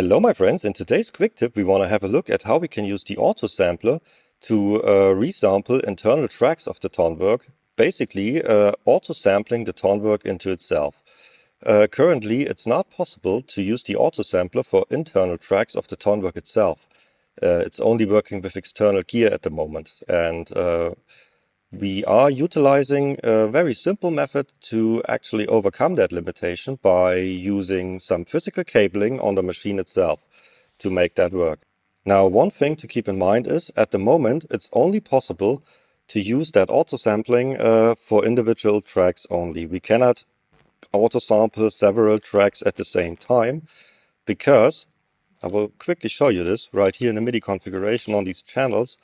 Hello my friends, in today's quick tip we want to have a look at how we can use the auto sampler to resample internal tracks of the Tonverk, basically auto sampling the Tonverk into itself. Currently it's not possible to use the auto sampler for internal tracks of the Tonverk itself. It's only working with external gear at the moment, and we are utilizing a very simple method to actually overcome that limitation by using some physical cabling on the machine itself to make that work. Now, one thing to keep in mind is, at the moment, it's only possible to use that auto-sampling for individual tracks only. We cannot auto-sample several tracks at the same time because, I will quickly show you this right here in the MIDI configuration on these channels.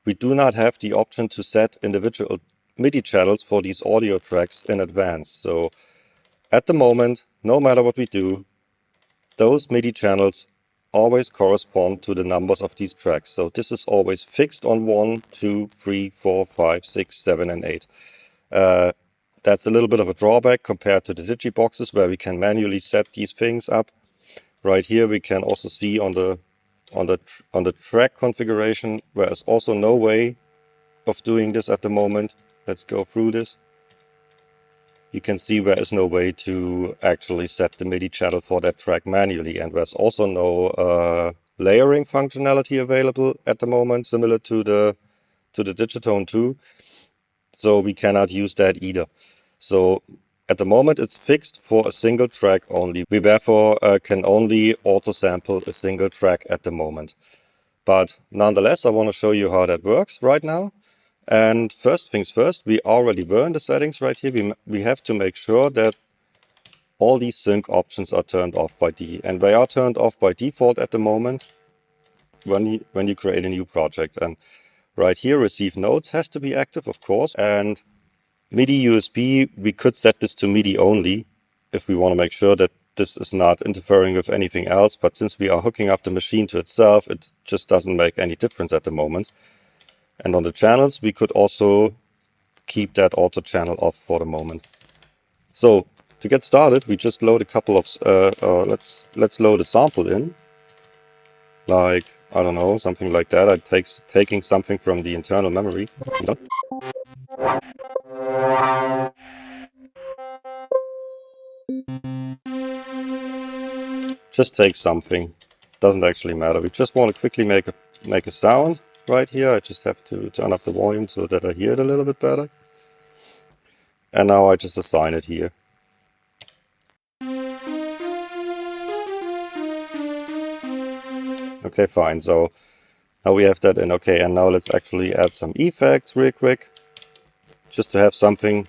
We do not have the option to set individual MIDI channels for these audio tracks in advance. So at the moment, no matter what we do, those MIDI channels always correspond to the numbers of these tracks. So this is always fixed on 1, 2, 3, 4, 5, 6, 7, and 8. That's a little bit of a drawback compared to the digiboxes where we can manually set these things up. Right here we can also see on the track configuration, there's also no way of doing this at the moment. Let's go through this. You can see there is no way to actually set the MIDI channel for that track manually, and there's also no layering functionality available at the moment, similar to the Digitone 2. So we cannot use that either. So at the moment it's fixed for a single track only. We therefore can only auto sample a single track at the moment. But nonetheless, I want to show you how that works right now. And first things first, we already were in the settings right here. We have to make sure that all these sync options are turned off by default. And they are turned off by default at the moment when you create a new project. And right here, receive nodes has to be active, of course. And MIDI USB, we could set this to MIDI only if we want to make sure that this is not interfering with anything else. But since we are hooking up the machine to itself, it just doesn't make any difference at the moment. And on the channels, we could also keep that auto channel off for the moment. So to get started, we just load a couple of, let's load a sample in. Like, I don't know, something like that. I'm taking something from the internal memory. Just take something. Doesn't actually matter. We just want to quickly make a sound right here. I just have to turn up the volume so that I hear it a little bit better. And now I just assign it here. Okay, fine. So now we have that in. Okay, and now let's actually add some effects real quick, just to have something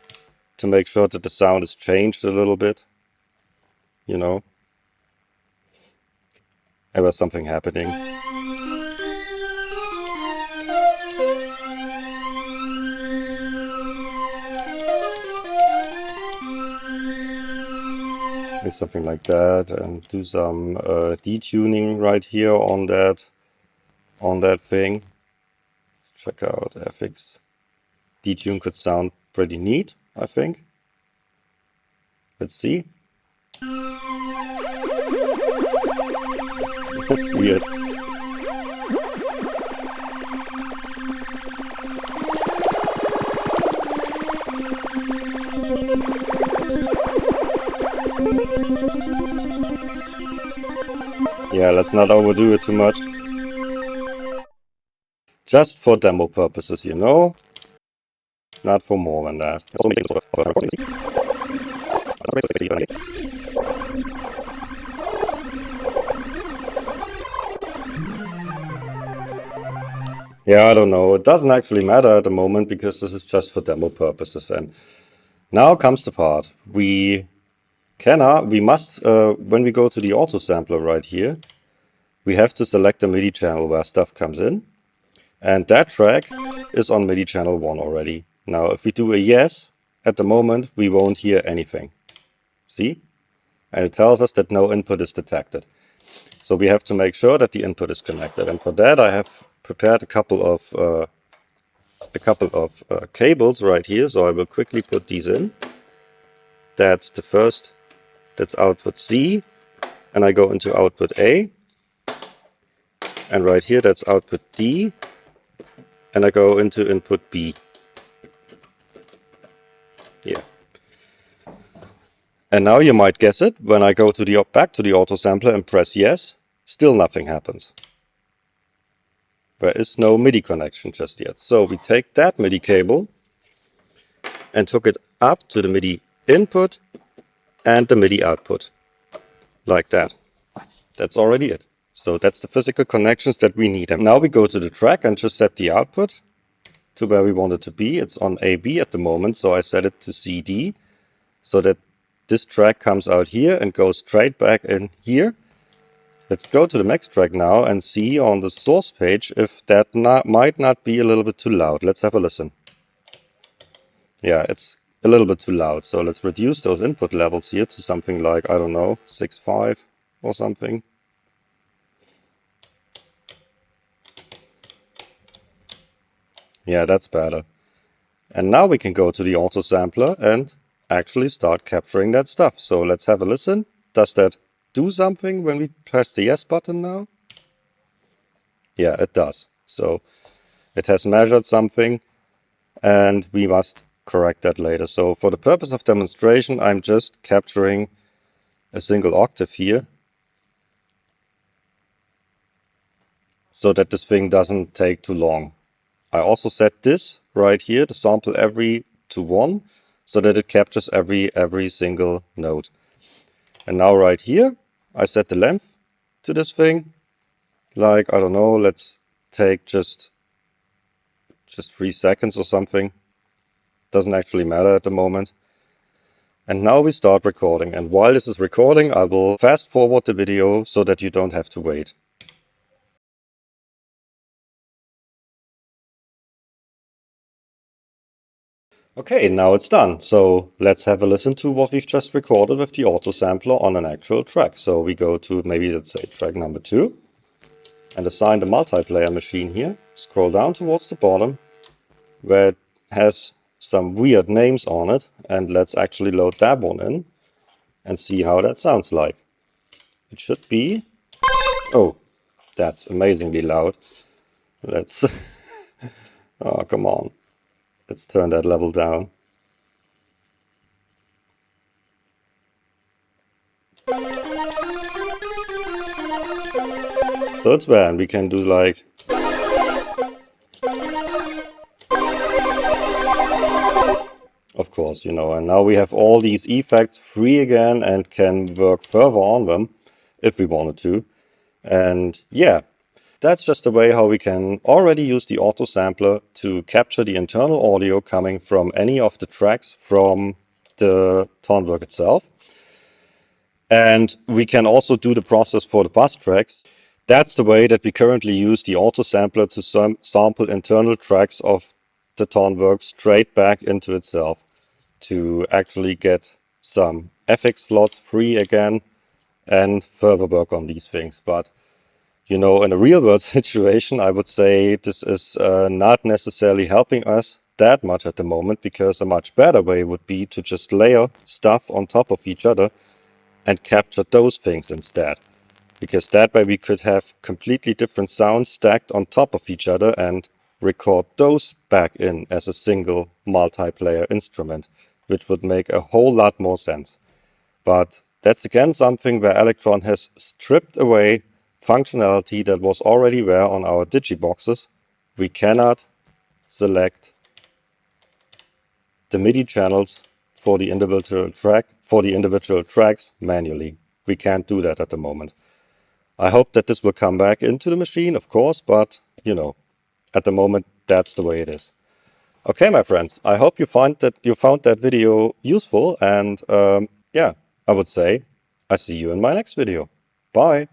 to make sure that the sound is changed a little bit, you know. There was something happening. Maybe something like that, and do some detuning right here on that thing. Let's check out FX. Detune could sound pretty neat, I think. Let's see. That's weird. Yeah, let's not overdo it too much. Just for demo purposes, you know? Not for more than that. Yeah, I don't know. It doesn't actually matter at the moment because this is just for demo purposes. And now comes the part. We must, when we go to the auto sampler right here, we have to select the MIDI channel where stuff comes in. And that track is on MIDI channel 1 already. Now, if we do a yes, at the moment, we won't hear anything. See? And it tells us that no input is detected. So we have to make sure that the input is connected. And for that, I have prepared a couple of cables right here. So I will quickly put these in. That's the first. That's output C. And I go into output A. And right here, that's output D. And I go into input B. Yeah. And now you might guess it, when I go to the back to the auto sampler and press yes, still nothing happens. There is no MIDI connection just yet. So we take that MIDI cable and took it up to the MIDI input and the MIDI output. Like that. That's already it. So that's the physical connections that we need. And now we go to the track and just set the output to where we want it to be. It's on AB at the moment, so I set it to CD so that this track comes out here and goes straight back in here. Let's go to the next track now and see on the source page if that might not be a little bit too loud. Let's have a listen. Yeah, it's a little bit too loud. So let's reduce those input levels here to something like, I don't know, 6.5 or something. Yeah, that's better. And now we can go to the auto sampler and actually start capturing that stuff. So let's have a listen. Does that do something when we press the yes button now? Yeah, it does. So it has measured something and we must correct that later. So for the purpose of demonstration, I'm just capturing a single octave here so that this thing doesn't take too long. I also set this right here, the sample every to 1, so that it captures every single note. And now right here, I set the length to this thing, like, I don't know, let's take just 3 seconds or something. Doesn't actually matter at the moment. And now we start recording. And while this is recording, I will fast forward the video so that you don't have to wait. Okay, now it's done. So let's have a listen to what we've just recorded with the auto sampler on an actual track. So we go to maybe, let's say, track number 2 and assign the multiplayer machine here. Scroll down towards the bottom where it has some weird names on it, and let's actually load that one in and see how that sounds like. It should be... Oh, that's amazingly loud. Let's... Oh, come on. Let's turn that level down. So it's there, and we can do like... Of course, you know, and now we have all these effects free again and can work further on them if we wanted to. And yeah, that's just a way how we can already use the auto sampler to capture the internal audio coming from any of the tracks from the Tonverk itself. And we can also do the process for the bus tracks. That's the way that we currently use the auto sampler to sample internal tracks of the Tonverk straight back into itself to actually get some FX slots free again and further work on these things. But you know, in a real world situation, I would say this is not necessarily helping us that much at the moment, because a much better way would be to just layer stuff on top of each other and capture those things instead. Because that way we could have completely different sounds stacked on top of each other and record those back in as a single multiplayer instrument, which would make a whole lot more sense. But that's again something where Elektron has stripped away functionality that was already there on our digiboxes. We cannot select the MIDI channels for the individual tracks manually. We can't do that at the moment. I hope that this will come back into the machine, of course, but you know, at the moment that's the way it is. Okay, my friends, I hope you found that video useful, and yeah, I would say I see you in my next video. Bye.